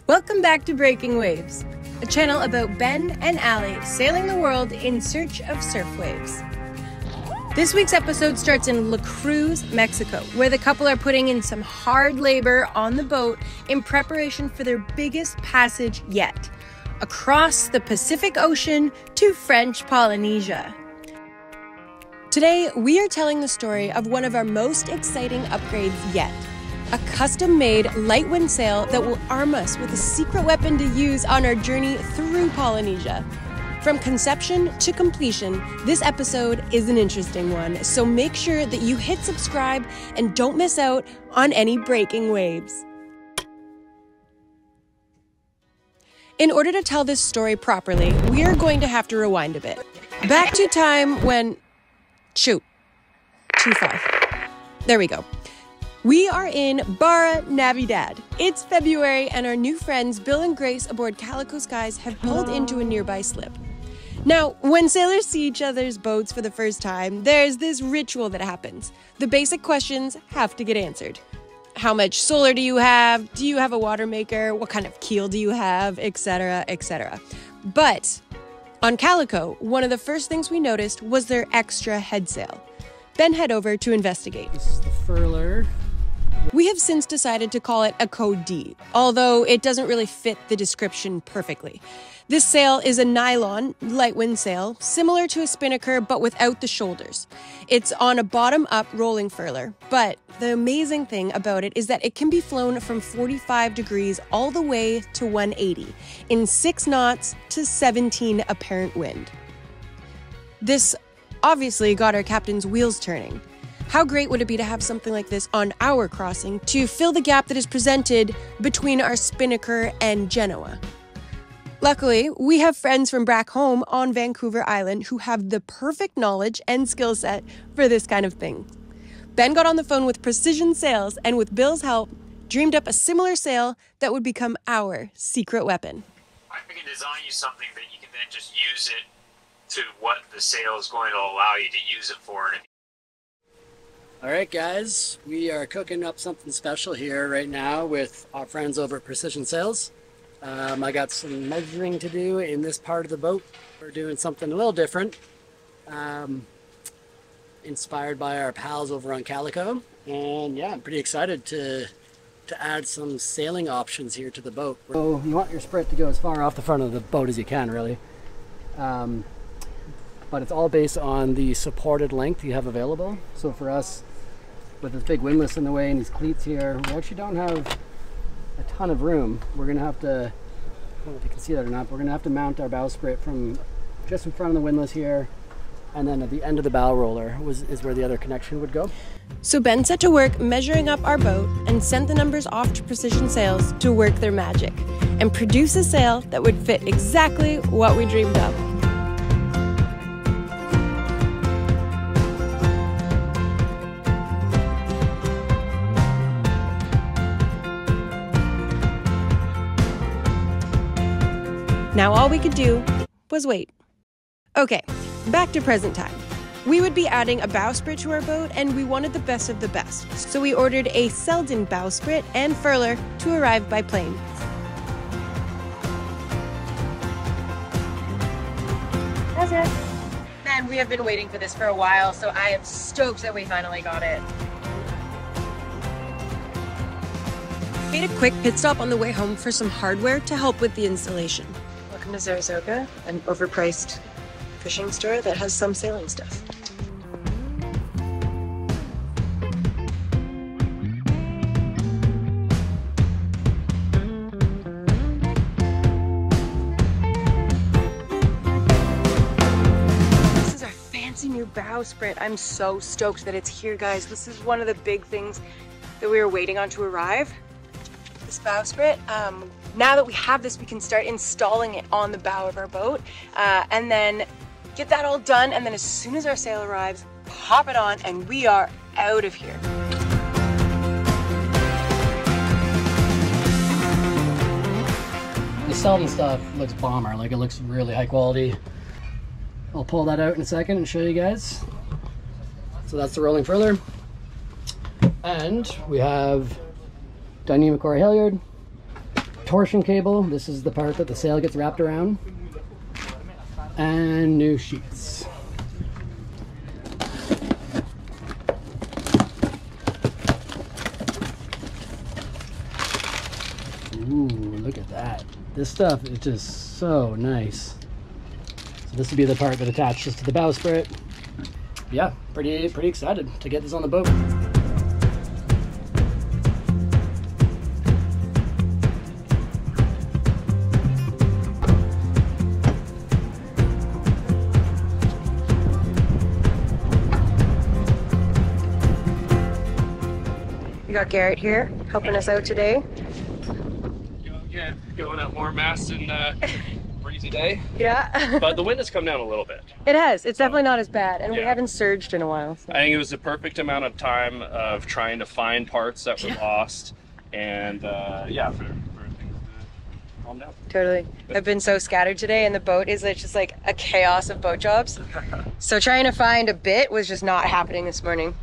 Welcome back to Breaking Waves, a channel about Ben and Alie sailing the world in search of surf waves. This week's episode starts in La Cruz, Mexico, where the couple are putting in some hard labor on the boat in preparation for their biggest passage yet, across the Pacific Ocean to French Polynesia. Today, we are telling the story of one of our most exciting upgrades yet, a custom-made light wind sail that will arm us with a secret weapon to use on our journey through Polynesia. From conception to completion, this episode is an interesting one, so make sure that you hit subscribe and don't miss out on any breaking waves. In order to tell this story properly, we are going to have to rewind a bit. Back to time when... Shoot. Too far. There we go. We are in Barra Navidad. It's February and our new friends Bill and Grace aboard Calico Skies have pulled into a nearby slip. Now, when sailors see each other's boats for the first time, there's this ritual that happens. The basic questions have to get answered. How much solar do you have? Do you have a water maker? What kind of keel do you have? Etc., etc. But on Calico, one of the first things we noticed was their extra head sail. Ben head over to investigate. This is the furler. We have since decided to call it a Code D, although it doesn't really fit the description perfectly. This sail is a nylon light wind sail, similar to a spinnaker but without the shoulders. It's on a bottom-up rolling furler, but the amazing thing about it is that it can be flown from 45 degrees all the way to 180 in 6 knots to 17 apparent wind. This obviously got our captain's wheels turning. How great would it be to have something like this on our crossing to fill the gap that is presented between our spinnaker and Genoa? Luckily, we have friends from back home on Vancouver Island who have the perfect knowledge and skill set for this kind of thing. Ben got on the phone with Precision Sails and with Bill's help, dreamed up a similar sail that would become our secret weapon. I can design you something that you can then just use it to what the sail is going to allow you to use it for. Alright guys, we are cooking up something special here right now with our friends over at Precision Sails. I got some measuring to do in this part of the boat. We're doing something a little different, inspired by our pals over on Calico. And yeah, I'm pretty excited to add some sailing options here to the boat. So you want your sprit to go as far off the front of the boat as you can, really. But it's all based on the supported length you have available. So for us, with this big windlass in the way and these cleats here, we actually don't have a ton of room. We're gonna have to, I don't know if you can see that or not, but we're gonna have to mount our bowsprit from just in front of the windlass here, and then at the end of the bow roller is where the other connection would go. So Ben set to work measuring up our boat and sent the numbers off to Precision Sails to work their magic and produce a sail that would fit exactly what we dreamed of. Now all we could do was wait. Okay, back to present time. We would be adding a bowsprit to our boat and we wanted the best of the best. So we ordered a Selden bowsprit and furler to arrive by plane. That's it. Man, we have been waiting for this for a while, so I am stoked that we finally got it. Made a quick pit stop on the way home for some hardware to help with the installation. Welcome to Saratoga, an overpriced fishing store that has some sailing stuff. This is our fancy new bowsprit. I'm so stoked that it's here, guys. This is one of the big things that we were waiting on to arrive. This bowsprit. Now that we have this, we can start installing it on the bow of our boat and then get that all done. And then as soon as our sail arrives, pop it on and we are out of here. The Selden stuff looks bomber, like it looks really high quality. I'll pull that out in a second and show you guys. So that's the rolling furler. And we have Dyneema Core halyard, torsion cable. This is the part that the sail gets wrapped around. And new sheets. Ooh, look at that. This stuff is just so nice. So this would be the part that attaches to the bowsprit. Yeah, pretty excited to get this on the boat. We got Garrett here helping us out today. Yeah, going at more masts in breezy day. Yeah. But the wind has come down a little bit. It has. It's definitely not as bad, and we Yeah. haven't surged in a while. So. I think it was the perfect amount of time of trying to find parts that were lost, and yeah, for things to calm down. Totally. I've been so scattered today, and the boat is just like a chaos of boat jobs. So trying to find a bit was just not happening this morning.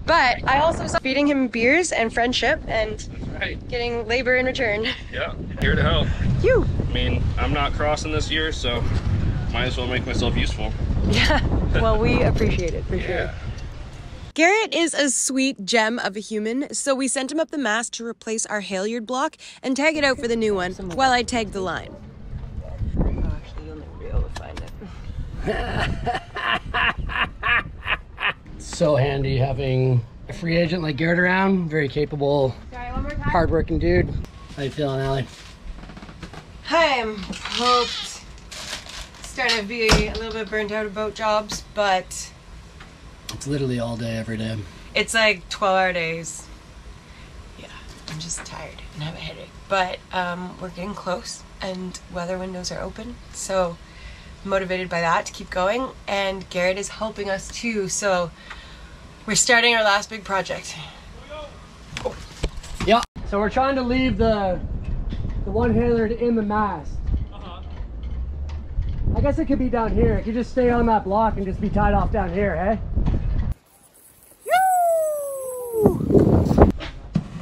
But I also saw feeding him beers and friendship and Right. getting labor in return. Yeah, here to help. You. I mean, I'm not crossing this year, so might as well make myself useful. Yeah. Well, we appreciate it for sure. Yeah. Garrett is a sweet gem of a human, so we sent him up the mast to replace our halyard block and tag it out for the new one while I tagged the line. Oh, actually, you'll never be able to find it. So handy having a free agent like Garrett around. Very capable, hardworking dude. How you feeling, Alie? I'm hoped. Starting to be a little bit burnt out of boat jobs, but It's literally all day, every day. it's like 12-hour days. Yeah, I'm just tired and have a headache. But we're getting close, and weather windows are open, so I'm motivated by that to keep going. And Garrett is helping us too, so we're starting our last big project. Yeah. So we're trying to leave the one halyard in the mast. I guess it could be down here. It could just stay on that block and just be tied off down here, eh?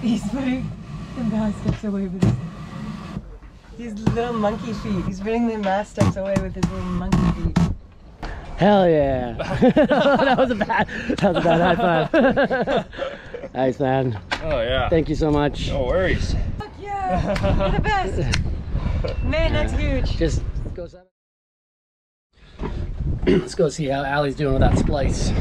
He's putting the mast steps away with his little monkey feet. He's putting the mast steps away with his little monkey feet. Hell yeah. that was a bad high five. Nice, man. Oh yeah. Thank you so much. No worries. Fuck yeah! You're the best! Man, that's huge. Just go. Let's go see how Allie's doing with that splice.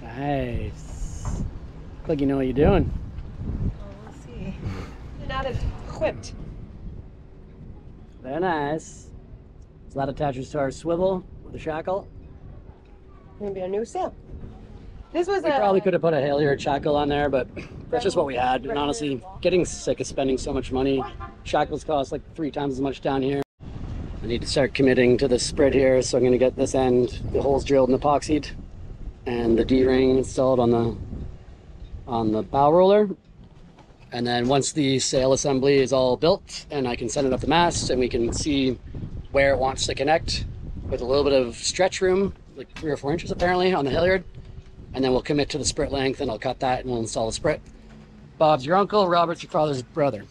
Nice. Look like you know what you're doing. Oh, we'll see. You're not equipped. Very nice. So that attaches to our swivel with a shackle. Maybe a new sail. This was We probably could have put a halyard shackle on there, but that's just what we had. And honestly, getting sick of spending so much money. Shackles cost like 3 times as much down here. I need to start committing to this spread here, so I'm going to get this end, the holes drilled and epoxied, and the D-ring installed on the bow roller. And then once the sail assembly is all built, and I can send it up the mast, and we can see where it wants to connect with a little bit of stretch room, like 3 or 4 inches apparently on the halyard. And then we'll commit to the sprit length, and I'll cut that and we'll install the sprit. Bob's your uncle, Robert's your father's brother.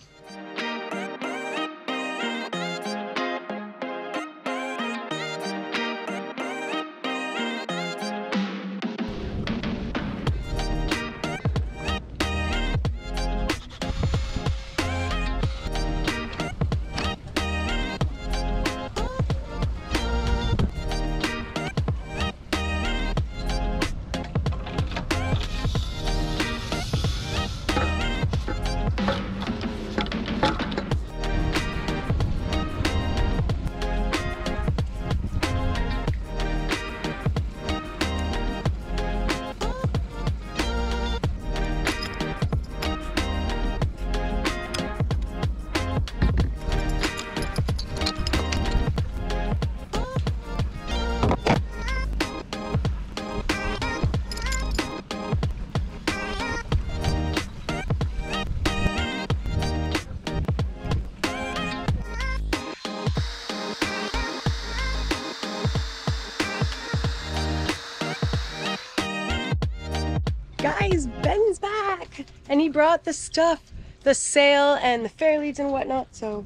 Guys, Ben's back! And he brought the stuff, the sail and the fair leads and whatnot, so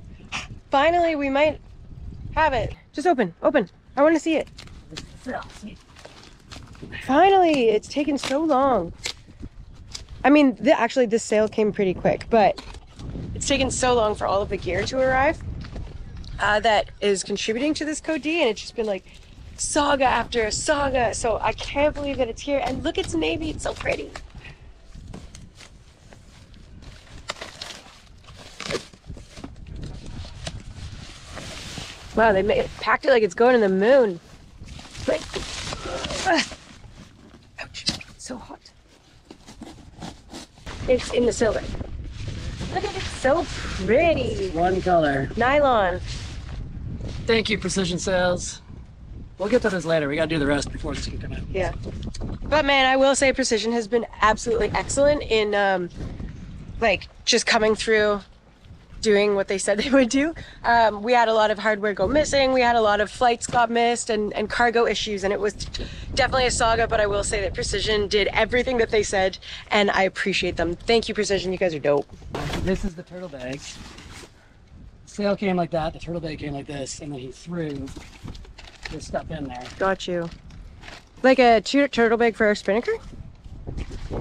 finally we might have it. Just open. I want to see it. Finally, it's taken so long. I mean, actually this sail came pretty quick, but it's taken so long for all of the gear to arrive that is contributing to this Code D, and it's just been like saga after saga. So I can't believe that it's here. And look, it's navy. It's so pretty. Wow, they packed it like it's going to the moon. Ouch, it's so hot. It's in the silver. Look at it, so pretty. One color. Nylon. Thank you, Precision Sails. We'll get to this later. We gotta do the rest before this can come out. Yeah. But man, I will say Precision has been absolutely excellent in like just coming through, doing what they said they would do. We had a lot of hardware go missing. We had a lot of flights got missed and cargo issues, and it was definitely a saga, but I will say that Precision did everything that they said, and I appreciate them. Thank you, Precision. You guys are dope. This is the turtle bag. Sail came like that, the turtle bag came like this, and then he threw this stuff in there. Got you. Like a turtle bag for our spinnaker?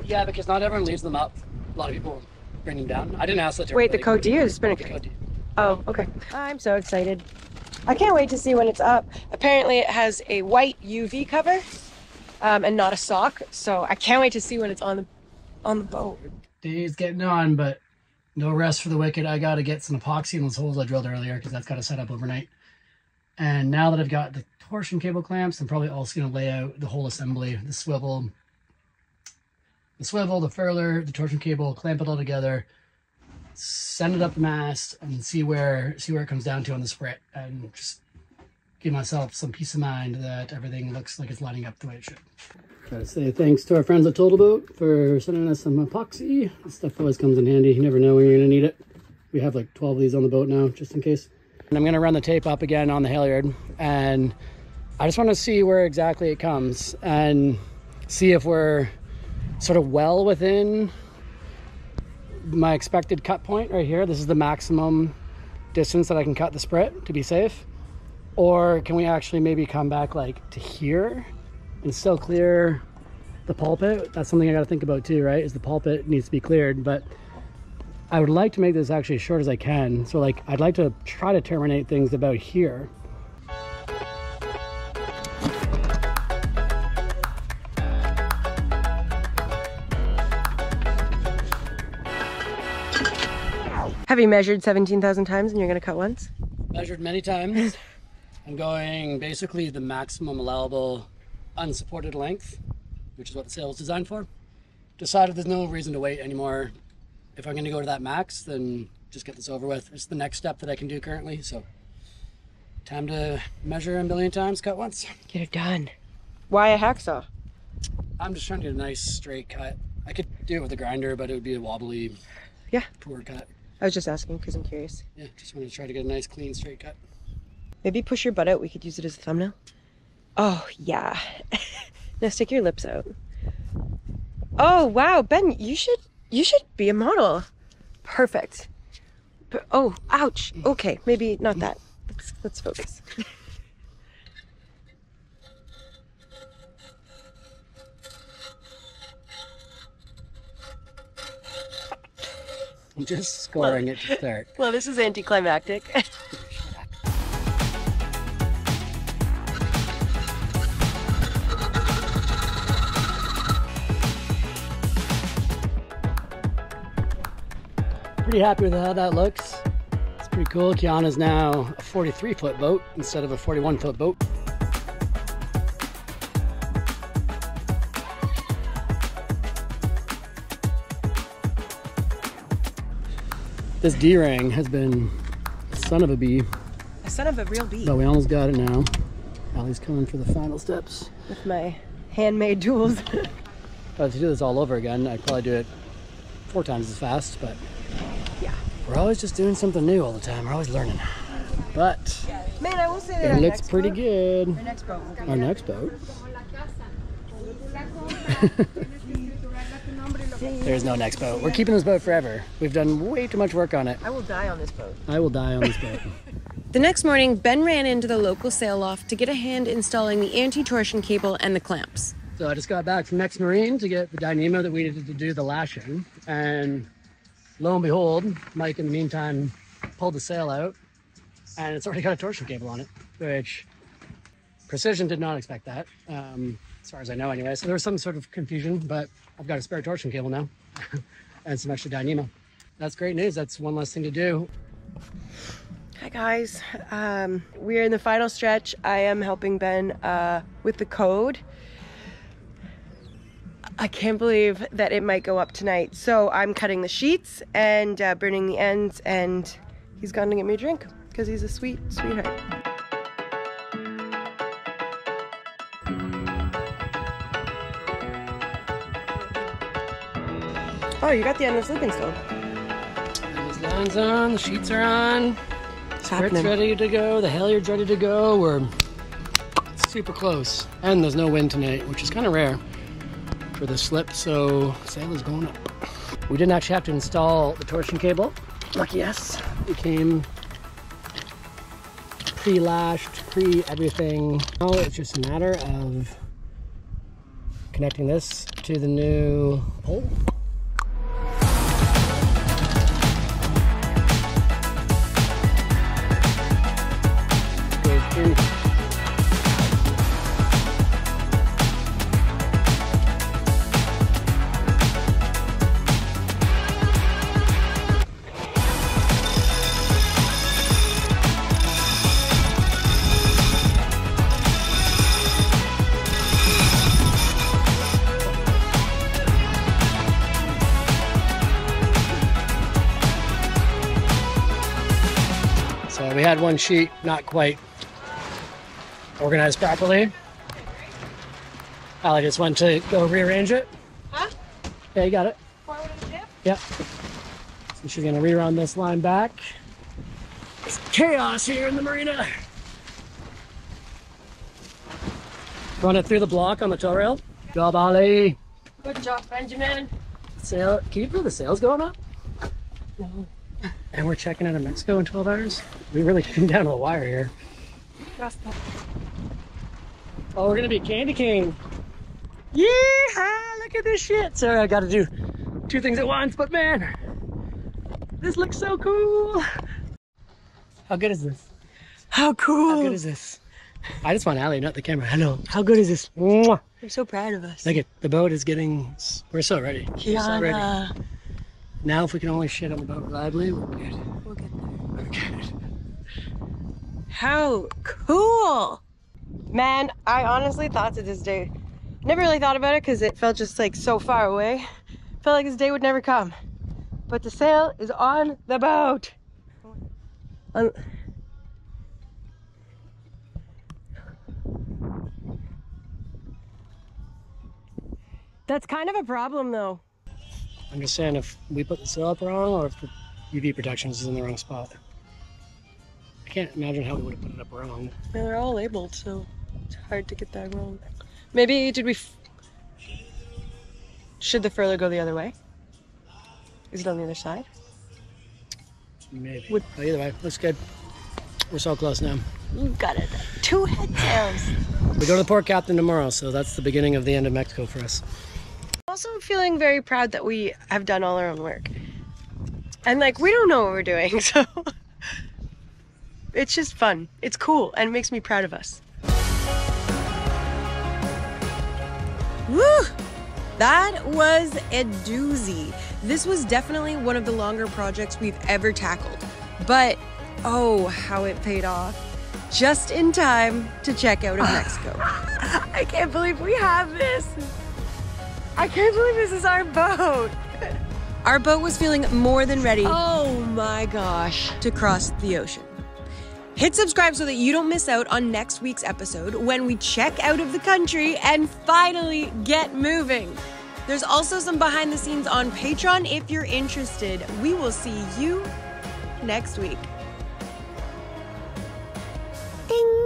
Yeah, because not everyone leaves them up. A lot of people bring them down. I didn't ask the turtle Wait, the bag. Code D or the spinnaker? The Code D. Oh, okay. I'm so excited. I can't wait to see when it's up. Apparently it has a white UV cover and not a sock, so I can't wait to see when it's on the boat. Day's getting on, but no rest for the wicked. I got to get some epoxy in those holes I drilled earlier because that's got to set up overnight. And now that I've got the torsion cable clamps, I'm probably also going to lay out the whole assembly, the swivel, the furler, the torsion cable, clamp it all together, send it up the mast, and see where it comes down to on the sprit, and just give myself some peace of mind that everything looks like it's lining up the way it should. Gotta say thanks to our friends at Total Boat for sending us some epoxy. This stuff always comes in handy. You never know when you're gonna need it. We have like 12 of these on the boat now, just in case. And I'm gonna run the tape up again on the halyard, and I just want to see where exactly it comes and see if we're sort of well within my expected cut point right here. This is the maximum distance that I can cut the sprit to be safe. Or can we actually maybe come back like to here and still clear the pulpit? That's something I got to think about too, right? Is the pulpit needs to be cleared, but I would like to make this actually as short as I can. So like, I'd like to try to terminate things about here. Have you measured 17,000 times and you're gonna cut once? Measured many times. I'm going basically the maximum allowable unsupported length, which is what the sail was designed for. Decided there's no reason to wait anymore. If I'm going to go to that max, then just get this over with. It's the next step that I can do currently, so time to measure a million times, cut once. Get it done. Why a hacksaw? I'm just trying to get a nice straight cut. I could do it with a grinder, but it would be a wobbly, poor cut. I was just asking because I'm curious. Yeah, just want to try to get a nice, clean, straight cut. Maybe push your butt out. We could use it as a thumbnail. Oh, yeah. Now stick your lips out. Oh, wow. Ben, you should be a model. Perfect. But, oh, ouch. Okay, maybe not that. Let's focus. I'm just scoring it to start. Well, this is anticlimactic. Pretty happy with how that looks. It's pretty cool. Kiana's now a 43-foot boat instead of a 41-foot boat. This D-ring has been a son of a bee. A son of a real bee. But we almost got it now. Allie's coming for the final steps. With my handmade tools. If I had to do this all over again, I'd probably do it 4 times as fast, but yeah, we're always just doing something new all the time. We're always learning. But man, I will say that it looks pretty good. Our next boat will be Our next boat. There's no next boat. We're keeping this boat forever. We've done way too much work on it. I will die on this boat. I will die on this boat. The next morning, Ben ran into the local sail loft to get a hand installing the anti-torsion cable and the clamps. So I just got back from Next Marine to get the dynamo that we needed to do the lashing. And lo and behold, Mike in the meantime pulled the sail out and it's already got a torsion cable on it, which Precision did not expect that, as far as I know anyway. So there was some sort of confusion, but I've got a spare torsion cable now and some extra dynamo. That's great news. That's one less thing to do. Hi guys, we're in the final stretch. I am helping Ben with the code. I can't believe that it might go up tonight. So I'm cutting the sheets and burning the ends, and he's gone to get me a drink because he's a sweetheart. Oh, you got the endless sleeping still. His line's on, the sheets are on. Sprit's ready to go, the halyard's ready to go. We're super close. And there's no wind tonight, which is kind of rare for the slip, so sail is going up. We didn't actually have to install the torsion cable. Lucky us. It came pre-lashed, pre-everything. Now it's just a matter of connecting this to the new pole. We had one sheet not quite organized properly. Alie just went to go rearrange it. Huh? Yeah, you got it. Forward of the tip? Yep. So she's gonna rerun this line back. It's chaos here in the marina. Run it through the block on the tow rail. Good job, Alie. Good job, Benjamin. Sail. Can you feel the sails going up? No. And we're checking out of Mexico in 12 hours. We really came down to the wire here. Oh, we're gonna be candy cane. Yeehaw! Look at this shit. Sorry, I gotta do two things at once, but man, this looks so cool. How good is this? How cool. How good is this? I just want Alie, not the camera. Hello. How good is this? Mwah. I'm so proud of us. Look at the boat is getting. We're so ready. Kiana. We're so ready. Now, if we can only shit on the boat reliably, we're good. We'll get there. We're good. How cool! Man, I honestly thought that this day, never really thought about it because it felt just like so far away. Felt like this day would never come. But the sail is on the boat. That's kind of a problem though. I'm just saying, if we put the sail up wrong or if the UV protection is in the wrong spot. I can't imagine how we would have put it up wrong. Yeah, they're all labeled, so it's hard to get that wrong. Maybe, should the furler go the other way? Is it on the other side? Maybe. But either way, looks good. We're so close now. You've got it. 2 head sails. We go to the port captain tomorrow, so that's the beginning of the end of Mexico for us. Also feeling very proud that we have done all our own work. And like, we don't know what we're doing, so it's just fun. It's cool, and it makes me proud of us. Woo! That was a doozy. This was definitely one of the longer projects we've ever tackled. But, oh, how it paid off. Just in time to check out of Mexico. I can't believe we have this. I can't believe this is our boat. Our boat was feeling more than ready, oh my gosh, to cross the ocean. Hit subscribe so that you don't miss out on next week's episode when we check out of the country and finally get moving. There's also some behind the scenes on Patreon if you're interested. We will see you next week. Ding!